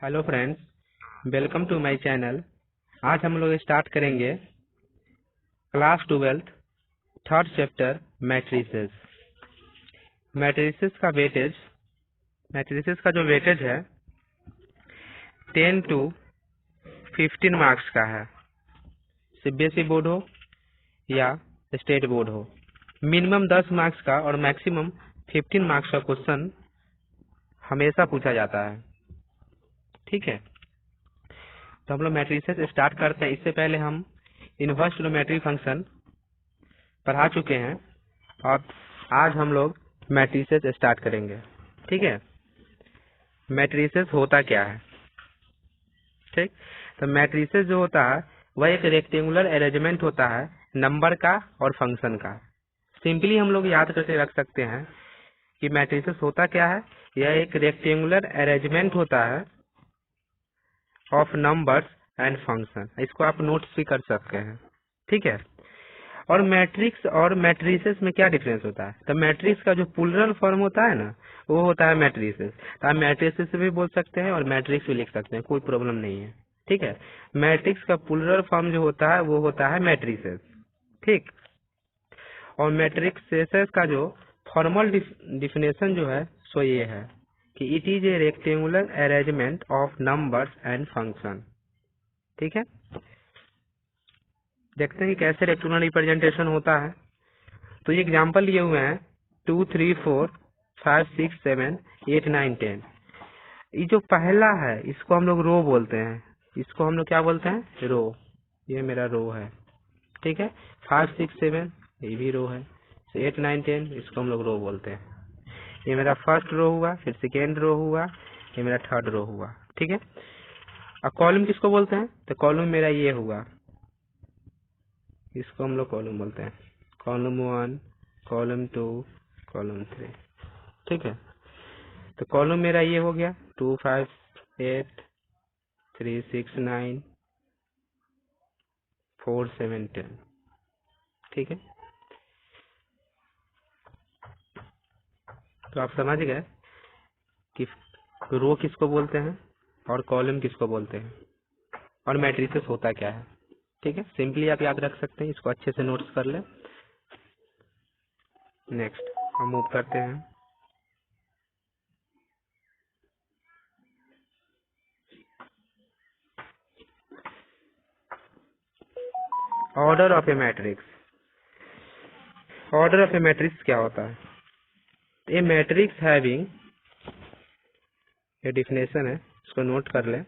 Hello friends, welcome to my channel. आज हम लोग स्टार्ट करेंगे class 12 third chapter matrices. Matrices का जो वेटेज है 10 to 15 मार्क्स का है। सीबीएसई बोर्ड हो या स्टेट बोर्ड हो, मिनिमम 10 मार्क्स का और मैक्सिमम 15 मार्क्स का क्वेश्चन हमेशा पूछा जाता है। ठीक है, तो हम लोग मैट्रिसेस स्टार्ट करते हैं। इससे पहले हम इनवर्स ट्रिग्नोमेट्री फंक्शन पढ़ा चुके हैं और आज हम लोग मैट्रिसेस स्टार्ट करेंगे। ठीक है, मैट्रिसेस होता क्या है? ठीक, तो मैट्रिसेस जो होता है वह एक रेक्टेंगुलर अरेंजमेंट होता है नंबर का और फंक्शन का। सिंपली हम लोग याद करके रख सकते हैं कि मैट्रिसेस होता क्या है। यह एक रेक्टेंगुलर अरेंजमेंट होता है ऑफ नंबर्स एंड फंक्शन। इसको आप नोट्स भी कर सकते हैं। ठीक है, और मैट्रिक्स और मैट्रिसेस में क्या डिफरेंस होता है? तो मैट्रिक्स का जो प्लूरल फॉर्म होता है ना, वो होता है मैट्रिसेस। तो आप मैट्रिसेस भी बोल सकते हैं और मैट्रिक्स भी लिख सकते हैं, कोई प्रॉब्लम नहीं है। ठीक है, मैट्रिक्स का प्लूरल फॉर्म जो होता है वो होता है मैट्रिसेस। ठीक, और मैट्रिक्सेस का जो फॉर्मल डिफिनेशन जो है सो ये है कि it is a rectangular arrangement of numbers and function. ठीक है, देखते हैं कि कैसे रेक्टेंगुलर रिप्रेजेंटेशन होता है। तो ये एग्जाम्पल लिए हुए हैं 2, 3, 4, 5, 6, 7, 8, 9, 10। ये जो पहला है इसको हम लोग रो बोलते हैं। इसको हम लोग क्या बोलते हैं? रो। ये मेरा रो है। ठीक है, 5, 6, 7 ये भी रो है। 8, 9, 10 इसको हम लोग रो बोलते हैं। ये मेरा फर्स्ट रो हुआ, फिर सेकेंड रो हुआ, ये मेरा थर्ड रो हुआ। ठीक है, अब कॉलम किसको बोलते हैं? तो कॉलम मेरा ये हुआ, इसको हम लोग कॉलम बोलते हैं। Column 1, column 2, column 3। ठीक है, तो कॉलम मेरा ये हो गया 2, 5, 8, 3, 6, 9, 4, 7, 10। ठीक है, तो आप समझ गए कि रो किसको बोलते हैं और कॉलम किसको बोलते हैं और मैट्रिसेस होता क्या है। ठीक है, सिंपली आप याद रख सकते हैं, इसको अच्छे से नोट्स कर लें। नेक्स्ट हम मूव करते हैं। Order of a matrix. Order of a matrix क्या होता है? ए मैट्रिक्स हैविंग, ये डिफिनेशन है, इसको नोट कर लें।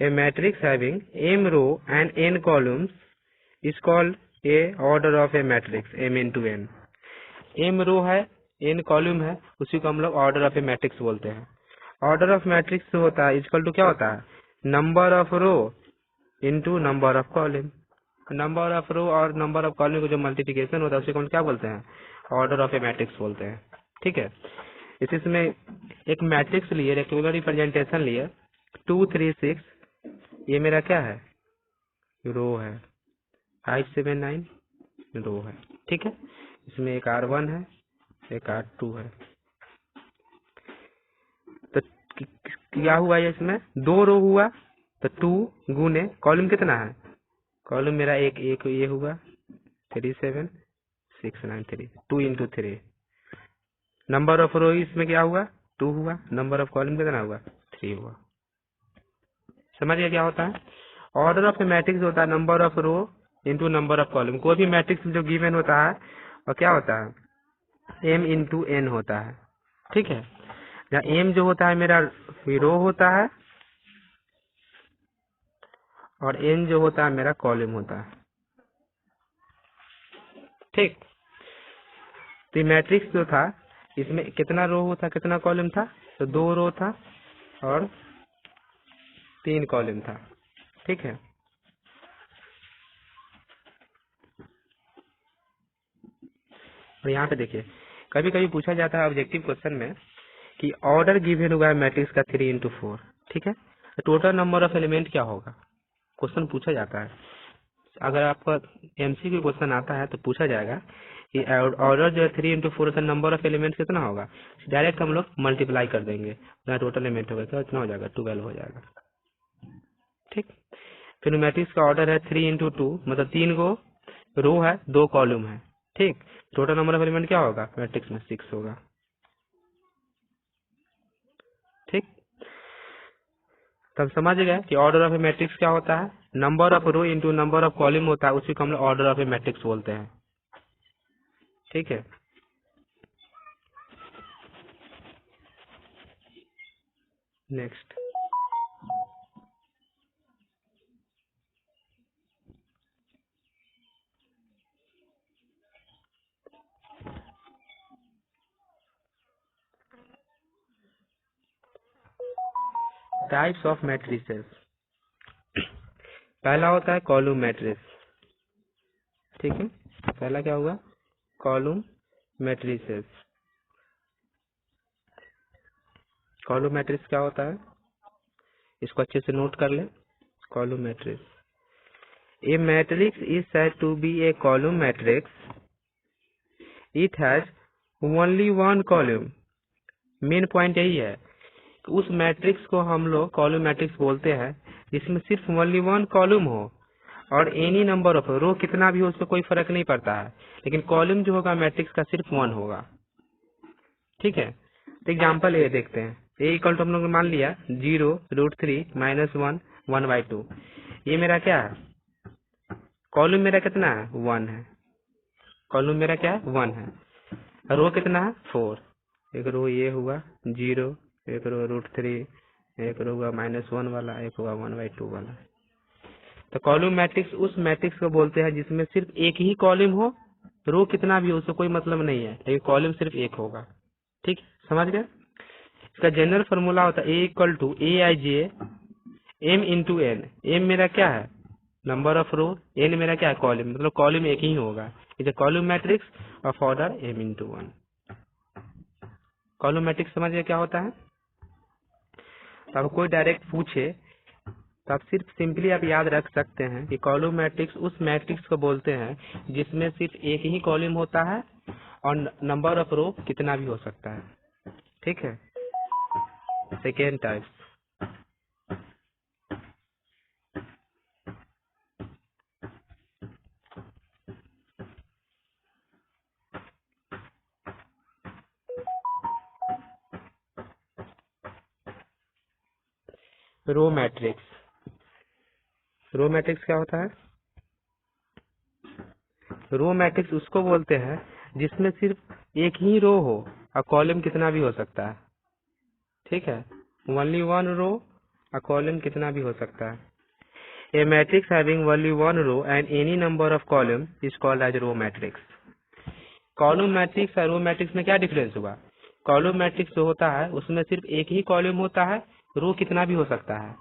A matrix having m row and n columns is called a order of a matrix m into n। m row है, n column है, उसी को हम लोग ऑर्डर ऑफ ए मैट्रिक्स बोलते हैं। ऑर्डर ऑफ मैट्रिक्स होता है इक्वल टू क्या होता है? Number of row into number of column. Number of row और नंबर ऑफ कॉलम का जो मल्टीप्लिकेशन होता है उसी को हम क्या बोलते हैं? ऑर्डर ऑफ ए मैट्रिक्स बोलते हैं। ठीक है, इसमें एक मैट्रिक्स लिए, रेक्टेंगुलर रिप्रेजेंटेशन लिए 2, 3, 6, ये मेरा क्या है? रो है। 5, 7, 9 रो है। ठीक है, इसमें एक R1 है, एक R2 है। तो क्या हुआ ये? इसमें 2 रो हुआ, तो 2 गुने कॉलम कितना है? कॉलम मेरा एक एक ये हुआ 3, 7, 6, 9, 3, 2 into 3। नंबर ऑफ रो इसमें क्या हुआ? 2 हुआ। नंबर ऑफ कॉलम कितना हुआ? 3 हुआ। समझ गया क्या होता है? ऑर्डर ऑफ ए मैट्रिक्स होता है number of row into number of column. कोई भी मैट्रिक्स जो गिवन होता है और क्या होता है? m into n होता है। ठीक है, जहाँ m जो होता है मेरा रो होता है और n जो होता है मेरा कॉलम होता है। ठीक, तो मैट्रिक्स जो था इसमें कितना रो होता, कितना कॉलम था? तो 2 रो था और 3 कॉलम था। ठीक है, और यहाँ पे देखिए कभी कभी पूछा जाता है ऑब्जेक्टिव क्वेश्चन में कि ऑर्डर गिवन हुआ है मैट्रिक्स का 3 into 4। ठीक है, तो टोटल नंबर ऑफ एलिमेंट क्या होगा? क्वेश्चन पूछा जाता है। अगर आपका एमसीक्यू क्वेश्चन आता है तो पूछा जाएगा कि ऑर्डर जो है 3 into 4 का नंबर ऑफ एलिमेंट कितना होगा? डायरेक्ट हम लोग मल्टीप्लाई कर देंगे, टोटल एलिमेंट होगा क्या? इतना हो जाएगा 12 हो जाएगा। ठीक। फिर मैट्रिक्स का ऑर्डर है 3×2, मतलब 3 गो रो है 2 कॉलम है। ठीक, टोटल नंबर ऑफ एलिमेंट क्या होगा मैट्रिक्स में 6 होगा। ठीक, तब समझ गए कि ऑर्डर ऑफ ए मैट्रिक्स क्या होता है, number of row into number of column होता है, उसी को हम लोग ऑर्डर ऑफ ए मैट्रिक्स बोलते हैं। ठीक है, नेक्स्ट टाइप्स ऑफ मैट्रिसेस। पहला होता है कॉलम मैट्रिक्स। ठीक है, पहला क्या हुआ कॉलम मैट्रिसेस। कॉलम मैट्रिक्स क्या होता है, इसको अच्छे से नोट कर ले। Column matrix, a matrix is said to be a column matrix, it has only one column. Main point यही है, उस मैट्रिक्स को हम लोग कॉलम मैट्रिक्स बोलते हैं जिसमें सिर्फ ओनली वन कॉलम हो, और एनी नंबर ऑफ रो कितना भी हो उससे कोई फर्क नहीं पड़ता है, लेकिन कॉलम जो होगा मैट्रिक्स का सिर्फ 1 होगा। ठीक है, तो एग्जाम्पल ये देखते हैं। ए इक्वल टू हम लोग ने मान लिया 0√3 -1 1/2। ये मेरा क्या है, कॉलम मेरा कितना है 1 है, कॉलम मेरा क्या है 1 है, रो कितना है 4। एक रो ये हुआ 0, एक रो √3, एक रो होगा -1 वाला, एक होगा 1/2 वाला। तो कॉलम मैट्रिक्स उस मैट्रिक्स को बोलते हैं जिसमें सिर्फ एक ही कॉलम हो, रो कितना भी हो उससे कोई मतलब नहीं है, लेकिन कॉलम सिर्फ एक होगा। ठीक, समझ गए। इसका जनरल फॉर्मूला होता है A equal to AIJ m×n। m मेरा क्या है नंबर ऑफ रो, n मेरा क्या है कॉलम, मतलब कॉलम एक ही होगा। Is a column matrix of order m×1। Column matrix समझ गए क्या होता है। तो अब कोई डायरेक्ट पूछे तो आप सिर्फ सिंपली आप याद रख सकते हैं कि कॉलम मैट्रिक्स उस मैट्रिक्स को बोलते हैं जिसमें सिर्फ एक ही कॉलम होता है और नंबर ऑफ रो कितना भी हो सकता है। ठीक है, second type row matrix. Row matrix क्या होता है, रो मैट्रिक्स उसको बोलते हैं जिसमें सिर्फ एक ही रो हो और कॉलम कितना भी हो सकता है। ठीक है, ओनली वन रो और कॉलम कितना भी हो सकता है। A matrix having only one row and any number of column is called as row matrix. Column matrix और रो मैट्रिक्स में क्या डिफरेंस हुआ, कॉलम मैट्रिक्स जो होता है उसमें सिर्फ एक ही कॉलम होता है, रो कितना भी हो सकता है,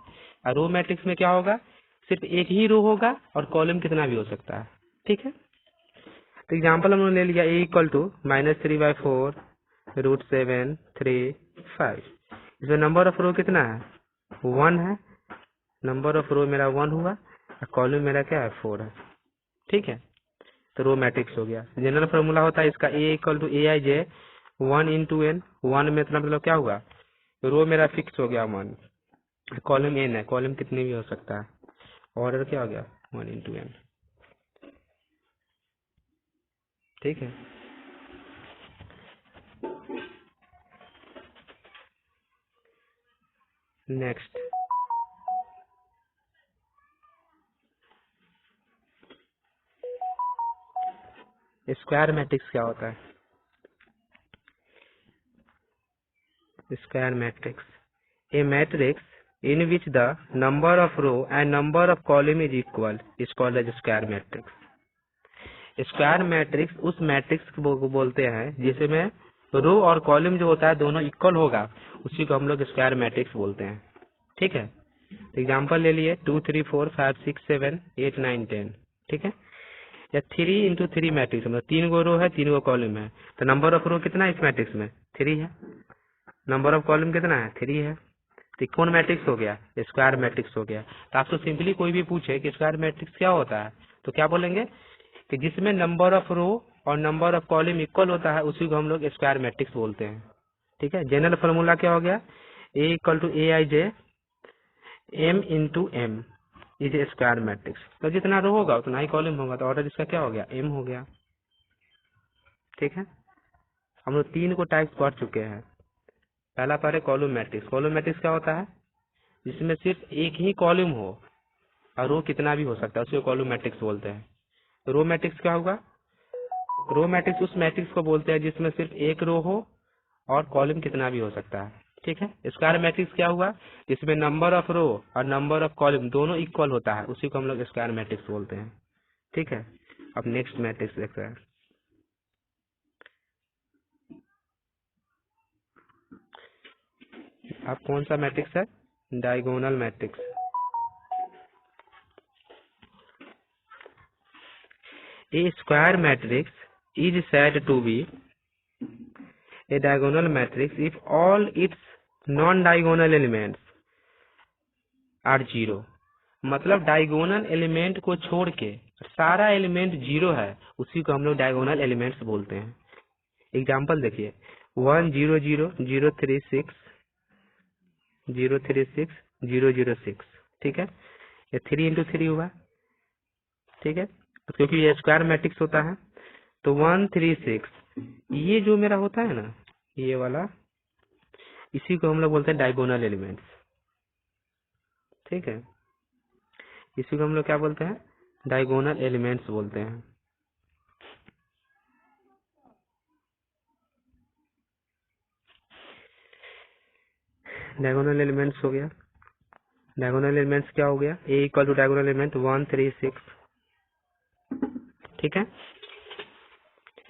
और रो मैट्रिक्स में क्या होगा सिर्फ एक ही रो होगा और कॉलम कितना भी हो सकता है। ठीक है, तो एग्जाम्पल हमने ले लिया ए इक्वल टू -3/4 √7 3 5। इसमें नंबर ऑफ रो कितना है 1 है, नंबर ऑफ रो मेरा 1 हुआ और कॉलम मेरा क्या है 4 है। ठीक है, तो रो मैट्रिक्स हो गया। जनरल फॉर्मूला होता है इसका ए इक्वल टू AIJ 1×n। 1 में इतना मतलब क्या हुआ, रो मेरा फिक्स हो गया 1, कॉलम n है, कॉलम कितने भी हो सकता है, ऑर्डर क्या हो गया 1×n। ठीक है, नेक्स्ट स्क्वायर मैट्रिक्स क्या होता है। Square matrix, a matrix in which the number of row and number of column is equal is called as square matrix। Square matrix उस मैट्रिक्स को बोलते हैं जिसमें रो और कॉलम जो होता है दोनों इक्वल होगा, उसी को हम लोग स्क्वायर मैट्रिक्स बोलते हैं। ठीक है, तो एग्जाम्पल ले लिए 2 3 4 5 6 7 8 9 10। ठीक है, या 3×3 मैट्रिक्स, मतलब 3 गो रो है 3 गो कॉलम है, तो नंबर ऑफ रो कितना है इस मैट्रिक्स में 3 है, नंबर ऑफ कॉलम कितना है 3 है, तो कौन मैट्रिक्स हो गया स्क्वायर मैट्रिक्स हो गया। तो आपसे सिंपली कोई भी पूछे कि स्क्वायर मैट्रिक्स क्या होता है तो क्या बोलेंगे कि जिसमें नंबर ऑफ रो और नंबर ऑफ कॉलम इक्वल होता है उसी को हम लोग स्क्वायर मैट्रिक्स बोलते हैं। ठीक है, जनरल फॉर्मूला क्या हो गया A equal to AIJ m×m। Is a square matrix. तो जितना रो होगा उतना ही कॉलम होगा, तो ऑर्डर इसका क्या हो गया, m हो गया। ठीक है, हम लोग 3 को टाइप्स पढ़ चुके हैं। पहला पढ़े कॉलम मैट्रिक्स। कॉलम मैट्रिक्स क्या होता है, जिसमें सिर्फ एक ही कॉलम हो और रो कितना भी हो सकता है, उसे कॉलम मैट्रिक्स बोलते हैं। रो मैट्रिक्स क्या होगा, रो मैट्रिक्स उस मैट्रिक्स को बोलते हैं जिसमें सिर्फ एक रो हो और कॉलम कितना भी हो सकता है। ठीक है, स्क्वायर मैट्रिक्स क्या हुआ, जिसमें नंबर ऑफ रो और नंबर ऑफ कॉलम दोनों इक्वल होता है, उसी को हम लोग स्क्वायर मैट्रिक्स बोलते हैं। ठीक है, अब नेक्स्ट मैट्रिक्स देखते हैं। अब कौन सा मैट्रिक्स है, diagonal matrix. A square matrix is said to be a diagonal matrix if all its non-diagonal elements are zero। मतलब डायगोनल एलिमेंट को छोड़ के सारा एलिमेंट जीरो है, उसी को हम लोग डायगोनल एलिमेंट्स बोलते हैं। एग्जाम्पल देखिए, 1 0 0 0 3 6 0 3 6 0 0 6। ठीक है, ये 3 इंटू 3 हुआ। ठीक है, तो क्योंकि ये स्क्वायर मैट्रिक्स होता है, तो 1 3 6 ये जो मेरा होता है ना, ये वाला, इसी को हम लोग बोलते हैं डायगोनल एलिमेंट्स। ठीक है, इसी को हम लोग क्या बोलते हैं, डायगोनल एलिमेंट्स बोलते हैं। डायगोनल एलिमेंट्स हो गया। डायगोनल एलिमेंट्स क्या हो गया, A equal to diagonal element 1 3 6। ठीक है,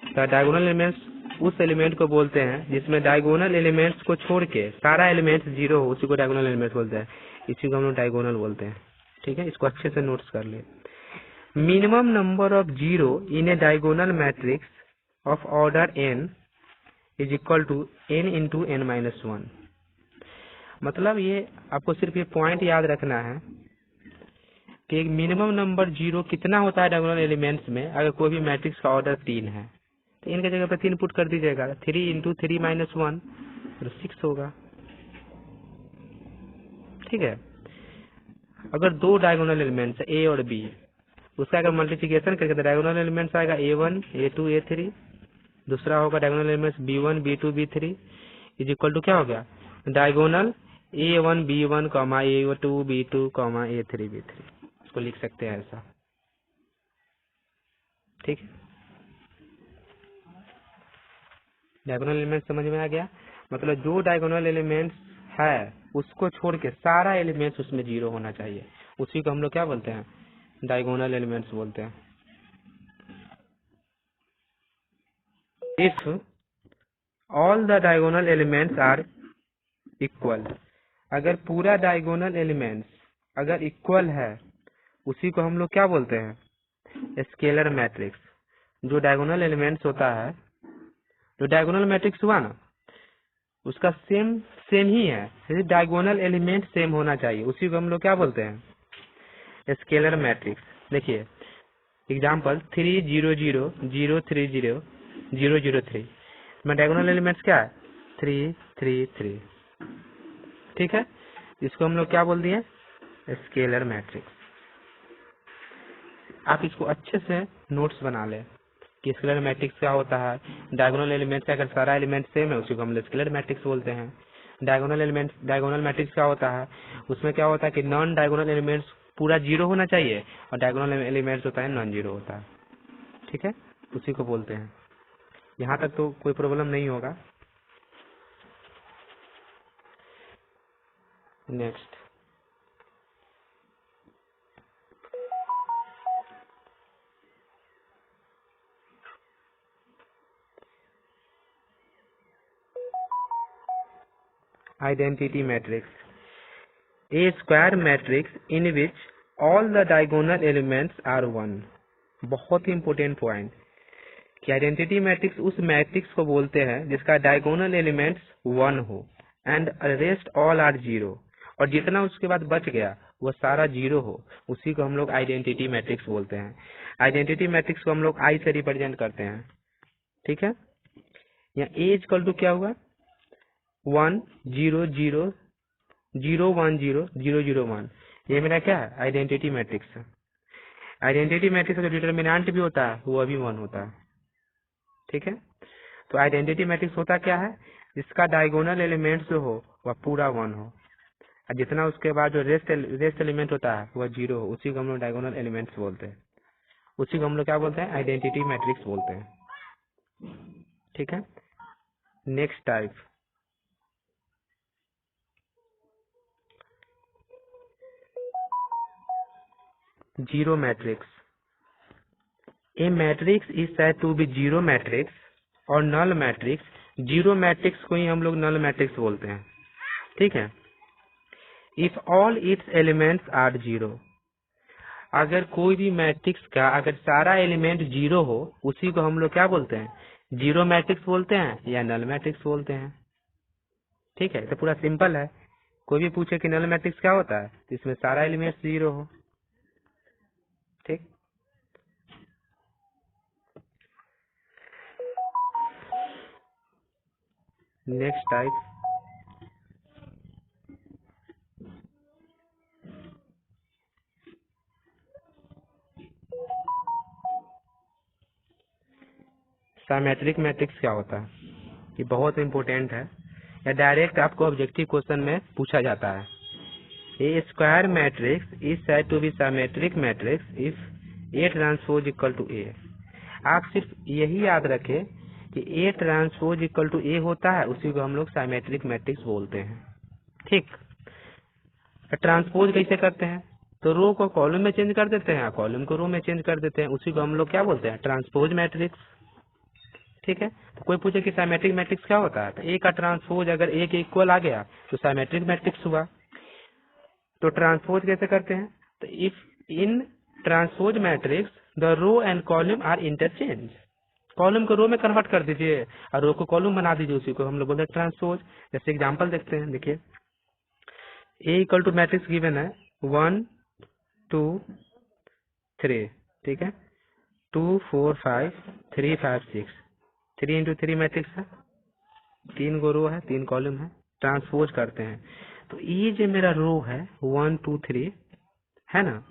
तो डायगोनल एलिमेंट्स उस एलिमेंट को बोलते हैं जिसमें डायगोनल एलिमेंट्स को छोड़ के सारा एलिमेंट जीरो हो, उसी को डायगोनल एलिमेंट्स बोलते हैं। इसी को हम लोग डायगोनल बोलते हैं। ठीक है, इसको अच्छे से नोट्स कर ले। Minimum number of zero in a diagonal matrix of order n is equal to n into n minus 1। मतलब ये आपको सिर्फ ये पॉइंट याद रखना है कि एक मिनिमम नंबर जीरो कितना होता है डायगोनल एलिमेंट्स में, अगर कोई भी मैट्रिक्स का ऑर्डर 3 है तो इनके जगह पे 3 पुट कर दीजिएगा, 3 इंटू 3 माइनस 1 तो 6 होगा। ठीक है, अगर दो डायगोनल एलिमेंट्स ए और बी, उसका अगर मल्टीप्लिकेशन करके डायगोनल एलिमेंट्स आएगा a1 a2 a3, दूसरा होगा diagonal elements b1 b2 b3 is equal to क्या हो गया, diagonal a1 b1 a2 b2 a3 b3, इसको लिख सकते हैं ऐसा। ठीक है, डायगोनल एलिमेंट समझ में आ गया। मतलब जो डायगोनल एलिमेंट्स है उसको छोड़ के सारा एलिमेंट्स उसमें जीरो होना चाहिए, उसी को हम लोग क्या बोलते हैं, डायगोनल एलिमेंट्स बोलते हैं। If all the diagonal elements are equal, अगर पूरा डायगोनल एलिमेंट्स अगर इक्वल है, उसी को हम लोग क्या बोलते हैं, स्केलर मैट्रिक्स। जो डायगोनल एलिमेंट्स होता है, जो डायगोनल मैट्रिक्स हुआ ना, उसका सेम ही है, सिर्फ डायगोनल एलिमेंट सेम होना चाहिए, उसी को हम लोग क्या बोलते हैं, स्केलर मैट्रिक्स। देखिए एग्जाम्पल 3 0 0 0 3 0 0 0 3 में डायगोनल एलिमेंट्स क्या है, 3 3 3। ठीक है, इसको हम लोग क्या बोल दिए, स्केलर मैट्रिक्स। आप इसको अच्छे से नोट्स बना ले कि स्केलर मैट्रिक्स क्या होता है। डायगोनल एलिमेंट्स का अगर सारा एलिमेंट सेम है, उसी को हम लोग स्केलर मैट्रिक्स बोलते हैं। डायगोनल मैट्रिक्स क्या होता है, उसमें क्या होता है कि नॉन डायगोनल एलिमेंट्स पूरा जीरो होना चाहिए और डायगोनल एलिमेंट्स होता है नॉन जीरो होता है। ठीक है, उसी को बोलते हैं। यहाँ तक तो कोई प्रॉब्लम नहीं होगा। Next, identity matrix. A square matrix in which all the diagonal elements are 1। बहुत ही इंपॉर्टेंट पॉइंट कि आइडेंटिटी मैट्रिक्स उस मैट्रिक्स को बोलते हैं जिसका डायगोनल एलिमेंट्स 1 हो and rest all are zero, और जितना उसके बाद बच गया वो सारा जीरो हो, उसी को हम लोग आइडेंटिटी मैट्रिक्स बोलते हैं। आइडेंटिटी मैट्रिक्स को हम लोग आई से रिप्रेजेंट करते हैं। ठीक है, यहाँ ए इक्वल टू क्या हुआ, 1 0 0 0 1 0 0 0 1, ये मेरा क्या है, आइडेंटिटी मैट्रिक्स है। आइडेंटिटी मैट्रिक्स का जो डिटर्मिनेंट भी होता है वो भी 1 होता है। ठीक है, तो आइडेंटिटी मैट्रिक्स होता क्या है, इसका डायगोनल एलिमेंट जो हो वह पूरा 1 हो, और जितना उसके बाद जो रेस्ट एलिमेंट होता है वह 0 हो, उसी को हम लोग डायगोनल एलिमेंट्स बोलते हैं। उसी को हम लोग क्या बोलते हैं, आइडेंटिटी मैट्रिक्स बोलते हैं। ठीक है, next type, zero matrix. A matrix is said to be zero matrix और नल मैट्रिक्स। जीरो मैट्रिक्स को ही हम लोग नल मैट्रिक्स बोलते हैं। ठीक है, if all its elements are zero, अगर कोई भी मैट्रिक्स का अगर सारा एलिमेंट जीरो हो, उसी को हम लोग क्या बोलते हैं, जीरो मैट्रिक्स बोलते हैं या नल मैट्रिक्स बोलते हैं। ठीक है, तो पूरा सिंपल है। कोई भी पूछे कि नल मैट्रिक्स क्या होता है, तो इसमें सारा एलिमेंट जीरो हो। ठीक, नेक्स्ट टाइप, साइमेट्रिक मैट्रिक्स क्या होता है, ये बहुत इंपॉर्टेंट है, या डायरेक्ट आपको ऑब्जेक्टिव क्वेश्चन में पूछा जाता है। A square matrix is said to be symmetric matrix if A transpose equal to A. आप सिर्फ यही याद रखें कि A transpose equal to A होता है, उसी को हम लोग साइमेट्रिक मैट्रिक्स बोलते हैं। ठीक, ट्रांसपोज कैसे करते हैं, तो रो को कॉलम में चेंज कर देते हैं, कॉलम को रो में चेंज कर देते हैं, उसी को हम लोग क्या बोलते हैं, ट्रांसपोज मैट्रिक्स। ठीक है, तो कोई पूछे कि साइमेट्रिक मैट्रिक्स क्या होता है, तो ए का ट्रांसपोज अगर ए के इक्वल आ गया तो साइमेट्रिक मैट्रिक्स हुआ। तो ट्रांसपोज कैसे करते हैं, तो if in transpose matrix the row and column are interchange, column को रो में कन्वर्ट कर दीजिए और रो को कॉलम बना दीजिए, उसी को हम लोग बोलते हैं ट्रांसपोज। जैसे एग्जांपल देखते हैं, देखिए ए इक्वल टू मैट्रिक्स गिवन है 1 2 3, ठीक है, 2 4 5 3 5 6, 3 इंटू 3 मैट्रिक्स है, 3 गो रो है 3 कॉलम है, ट्रांसपोज करते हैं। तो ये जो मेरा रो है 1 2 3 है ना,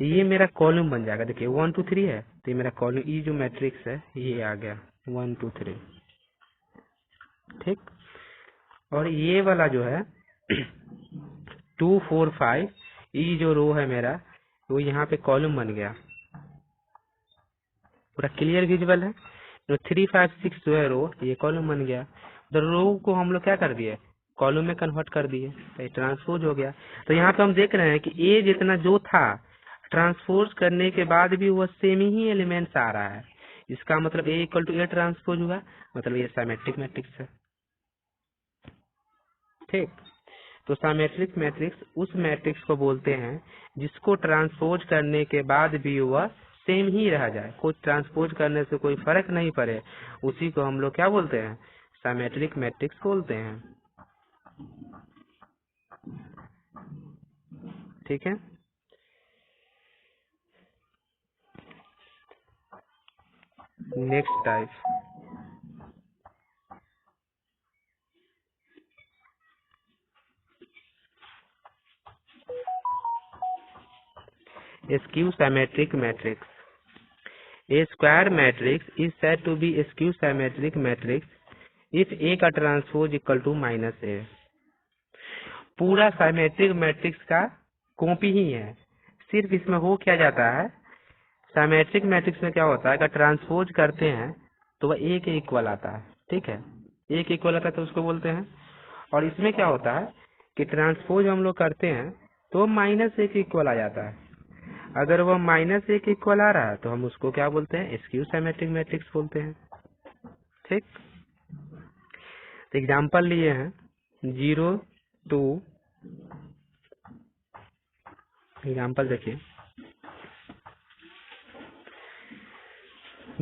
ये मेरा कॉलम बन जाएगा। देखिए 1 2 3 है, तो ये मेरा कॉलम, ये जो मैट्रिक्स है ये आ गया 1 2 3। ठीक, और ये वाला जो है 2 4 5, ये जो रो है मेरा वो यहाँ पे कॉलम बन गया, पूरा क्लियर विजुअल है। जो 3 5 6 जो है रो, ये कॉलम बन गया। तो रो को हम लोग क्या कर दिए, कॉलम में कन्वर्ट कर दिए, तो ये ट्रांसपोज हो गया। तो यहाँ पे हम देख रहे हैं कि ए जितना जो था ट्रांसपोज करने के बाद भी वो सेम ही एलिमेंट्स आ रहा है, इसका मतलब ए इक्वल टू ए ट्रांसपोज हुआ, मतलब ये साइमेट्रिक मैट्रिक्स है। ठीक, तो साइमेट्रिक मैट्रिक्स उस मैट्रिक्स को बोलते हैं जिसको ट्रांसपोज करने के बाद भी वह सेम ही रह जाए, कोई ट्रांसपोज करने से कोई फर्क नहीं पड़े, उसी को हम लोग क्या बोलते हैं, साइमेट्रिक मैट्रिक्स बोलते हैं। ठीक है, next type, skew symmetric matrix. A square matrix is said to be a skew symmetric matrix if A का ट्रांसपोज इक्वल टू -A। पूरा साइमेट्रिक मैट्रिक्स का कॉपी ही है, सिर्फ इसमें हो क्या जाता है, साइमेट्रिक मैट्रिक्स में क्या होता है, अगर ट्रांसपोज करते हैं तो वह A के इक्वल आता है। ठीक है, A के इक्वल आता है तो उसको बोलते हैं। और इसमें क्या होता है कि ट्रांसपोज हम लोग करते हैं तो -A के इक्वल आ जाता है। अगर वह -A के इक्वल आ रहा है तो हम उसको क्या बोलते हैं, स्क्यू सिमेट्रिक मैट्रिक्स बोलते हैं। ठीक, तो एग्जांपल लिए हैं 0 2, एग्जांपल देखिए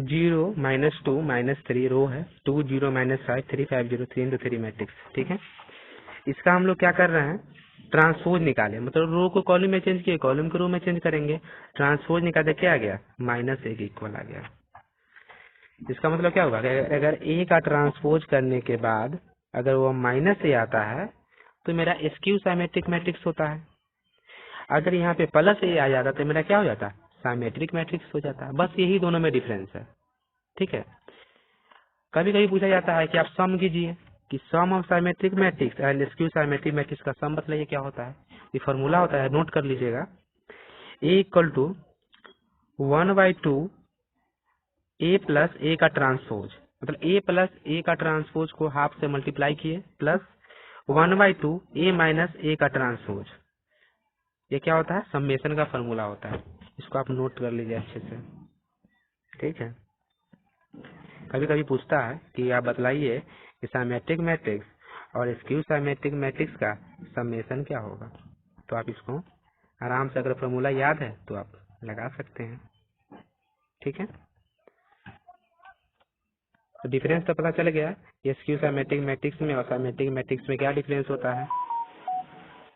0 -2 -3 रो है, 2 0 -5 3 5 0 3 into 3 मैट्रिक्स। ठीक है, इसका हम लोग क्या कर रहे हैं, ट्रांसपोज निकाले, मतलब रो को कॉलम में चेंज किए, कॉलम को रो में चेंज करेंगे, ट्रांसपोज निकाले, क्या आ गया, -A के इक्वल आ गया। इसका मतलब क्या होगा, अगर A का ट्रांसपोज करने के बाद अगर वो -A आता है तो मेरा स्क्यू सिमेट्रिक मैट्रिक्स होता है। अगर यहाँ पे प्लस ए आ जाता तो मेरा क्या हो जाता, साइमेट्रिक मैट्रिक्स हो जाता। बस यही दोनों में डिफरेंस है। ठीक है, कभी कभी पूछा जाता है कि आप सम कीजिए, कि sum of symmetric matrix and skew symmetric matrix का सम बताइए क्या होता है। ये फॉर्मूला होता है, नोट कर लीजिएगा, ए इक्वल टू 1/2 ए प्लस ए का ट्रांसपोज, मतलब ए प्लस ए का ट्रांसपोज को हाफ से मल्टीप्लाई किए, प्लस 1/2 ए माइनस ए का ट्रांसपोज। ये क्या होता है, समेशन का फॉर्मूला होता है। इसको आप नोट कर लीजिए अच्छे से। ठीक है, कभी कभी पूछता है कि आप बतलाइए कि साइमेट्रिक मैट्रिक्स और स्क्यू साइमेट्रिक मैट्रिक्स का समेशन क्या होगा, तो आप इसको आराम से, अगर फॉर्मूला याद है तो आप लगा सकते हैं। ठीक है, तो डिफरेंस तो पता चल गया, स्क्यू साइमेट्रिक मैट्रिक्स में और साइमेट्रिक मैट्रिक्स में क्या डिफरेंस होता है,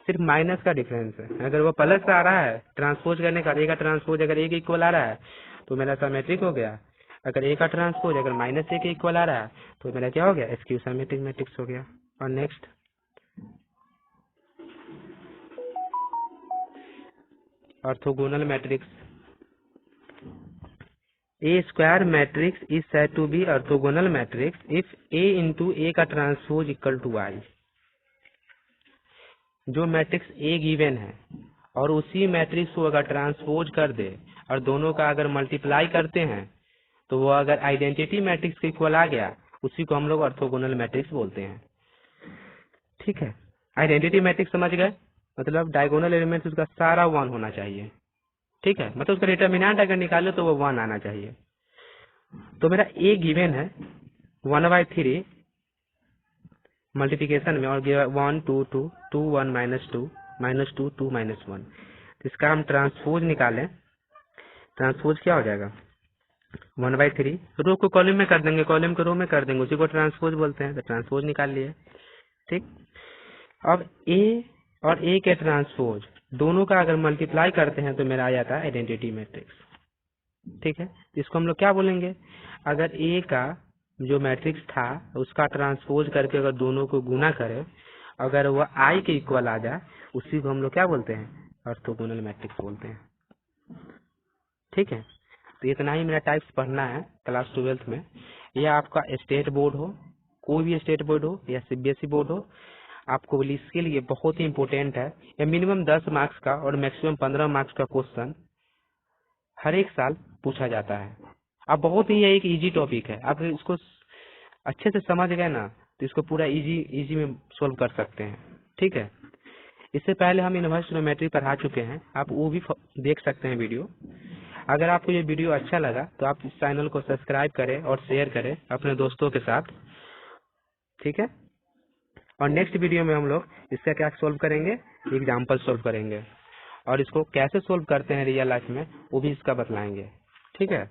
सिर्फ माइनस का डिफरेंस है। अगर वो प्लस आ रहा है ट्रांसपोज करने का, ए का ट्रांसपोज अगर ए के इक्वल आ रहा है तो मेरा साइमेट्रिक हो गया। अगर ए का ट्रांसपोज अगर माइनस ए के इक्वल आ रहा है तो मेरा क्या हो गया, स्क्यू साइमेट्रिक मैट्रिक्स हो गया। और next, orthogonal matrix. A square matrix is said to be orthogonal matrix if A into A का ट्रांसपोज इक्वल टू आई। जो मैट्रिक्स ए गिवन है और उसी मैट्रिक्स को अगर ट्रांसपोज कर दे और दोनों का अगर मल्टीप्लाई करते हैं तो वो अगर आइडेंटिटी मैट्रिक्स के इक्वल आ गया, उसी को हम लोग ऑर्थोगोनल मैट्रिक्स बोलते हैं। ठीक है, आइडेंटिटी मैट्रिक्स समझ गए, मतलब डायगोनल एलिमेंट्स उसका सारा 1 होना चाहिए। ठीक है, मतलब उसका डिटर्मिनेंट अगर निकाले तो वो 1 आना चाहिए। तो मेरा ए गिवन है 1/3 मल्टीप्लिकेशन में, और 1 2 2 2 1 -2 -2 2 -1। इसका हम ट्रांसपोज निकालें, ट्रांसपोज क्या हो जाएगा, 1/3 रो को कॉलम में कर देंगे, कॉलम को रो में कर देंगे, उसी को ट्रांसपोज बोलते हैं। तो ट्रांसपोज निकाल लिए। ठीक, अब ए और ए के ट्रांसपोज दोनों का अगर मल्टीप्लाई करते हैं तो मेरा आ जाता है आइडेंटिटी मैट्रिक्स। ठीक है, इसको हम लोग क्या बोलेंगे, अगर ए का जो मैट्रिक्स था उसका ट्रांसपोज करके अगर दोनों को गुना करे, अगर वह आई के इक्वल आ जाए, उसी को हम लोग क्या बोलते हैं, ऑर्थोगोनल मैट्रिक्स बोलते हैं। ठीक है, तो इतना ही मेरा टाइप्स पढ़ना है क्लास 12th में। यह आपका स्टेट बोर्ड हो, कोई भी स्टेट बोर्ड हो या सीबीएसई बोर्ड हो, आपको इसके लिए बहुत ही इम्पोर्टेंट है। यह मिनिमम 10 मार्क्स का और मैक्सिमम 15 मार्क्स का क्वेश्चन हर एक साल पूछा जाता है। अब बहुत ही एक इजी टॉपिक है, आप इसको अच्छे से समझ गए ना तो इसको पूरा इजी में सोल्व कर सकते हैं। ठीक है, इससे पहले हम इनवर्स ट्रिग्नोमेट्री पढ़ा चुके हैं, आप वो भी देख सकते हैं वीडियो। अगर आपको ये वीडियो अच्छा लगा तो आप इस चैनल को सब्सक्राइब करें और शेयर करें अपने दोस्तों के साथ। ठीक है, और नेक्स्ट वीडियो में हम लोग इसका क्या सोल्व करेंगे, एग्जाम्पल सोल्व करेंगे, और इसको कैसे सोल्व करते हैं रियल लाइफ में वो भी इसका बतलाएंगे। ठीक है,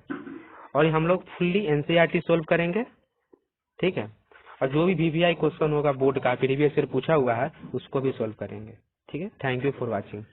और हम लोग फुल्ली एनसीईआरटी सोल्व करेंगे। ठीक है, और जो भी वीवीआई क्वेश्चन होगा बोर्ड का प्रीवियस ईयर पूछा हुआ है उसको भी सोल्व करेंगे। ठीक है, थैंक यू फॉर वॉचिंग।